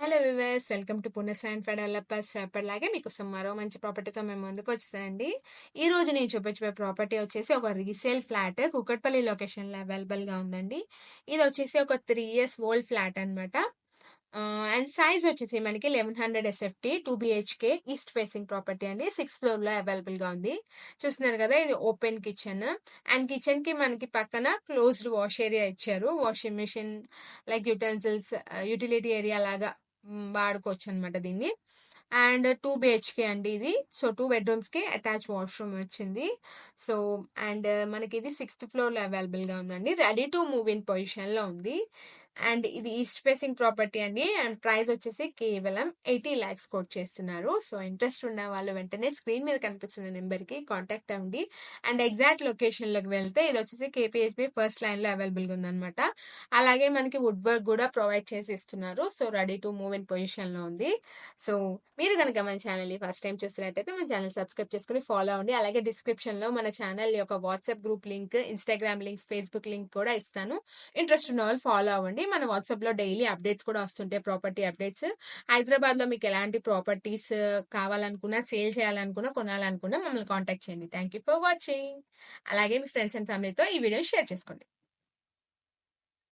Hello viewers, welcome to పునః and developers. ఎప్పటిలాగే మీకోసం మరో మంచి ప్రాపర్టీతో మేము ముందుకు వచ్చేసానండి. ఈ రోజు నేను చూపించే ప్రాపర్టీ వచ్చేసి ఒక రీసేల్ ఫ్లాట్ కుకట్పల్లి లొకేషన్లో అవైలబుల్గా ఉందండి. ఇది వచ్చేసి ఒక 3 years ఓల్డ్ ఫ్లాట్ అనమాట. అండ్ సైజ్ వచ్చేసి మనకి 1100 SFT 2 BHK east facing property అండి. 6th floor లో అవైలబుల్ గా ఉంది. చూస్తున్నారు కదా, ఇది ఓపెన్ కిచెన్. అండ్ కిచెన్ కి మనకి పక్కన క్లోజ్డ్ వాష్ ఏరియా ఇచ్చారు. Washing machine like utensils utility area లాగా వాడుకోవచ్చు అనమాట దీన్ని. అండ్ 2 BHK అండి ఇది. సో 2 bedrooms కి అటాచ్ వాష్రూమ్ వచ్చింది. సో అండ్ మనకి ఇది 6th floor లో అవైలబుల్ గా ఉందండి. Ready to move in position లో ఉంది. అండ్ ఇది ఈస్ట్ ఫేసింగ్ ప్రాపర్టీ అండి. అండ్ ప్రైస్ వచ్చేసి కేవలం 80 lakhs కోట్ చేస్తున్నారు. సో ఇంట్రెస్ట్ ఉన్న వాళ్ళు వెంటనే స్క్రీన్ మీద కనిపిస్తున్న నెంబర్ కి కాంటాక్ట్ అవ్వండి. అండ్ ఎగ్జాక్ట్ లొకేషన్ లోకి వెళ్తే ఇది వచ్చేసి KPHP ఫస్ట్ లైన్ లో అవైలబుల్ గా ఉందన్నమాట. అలాగే మనకి వుడ్ వర్క్ కూడా ప్రొవైడ్ చేసి ఇస్తున్నారు. So ready to move in position లో ఉంది. సో మీరు కనుక మన ఛానల్ ఫస్ట్ టైం చూసినట్టయితే మన ఛానల్ సబ్స్క్రైబ్ చేసుకుని ఫాలో అవ్వండి. అలాగే డిస్క్రిప్షన్ లో మన ఛానల్ యొక్క WhatsApp group link, Instagram links, Facebook link కూడా ఇస్తాను. ఇంట్రెస్ట్ ఉన్న వాళ్ళు ఫాలో అవ్వండి. మన వాట్సాప్ లో డైలీ అప్డేట్స్ కూడా వస్తుంటాయి, ప్రాపర్టీ అప్డేట్స్. హైదరాబాద్ లో మీకు ఎలాంటి ప్రాపర్టీస్ కావాలనుకున్నా, సేల్ చేయాలనుకున్నా, కొనాలనుకున్నా మమ్మల్ని కాంటాక్ట్ చేయండి. Thank you for watching. అలాగే మీ ఫ్రెండ్స్ అండ్ ఫ్యామిలీతో ఈ వీడియో షేర్ చేసుకోండి.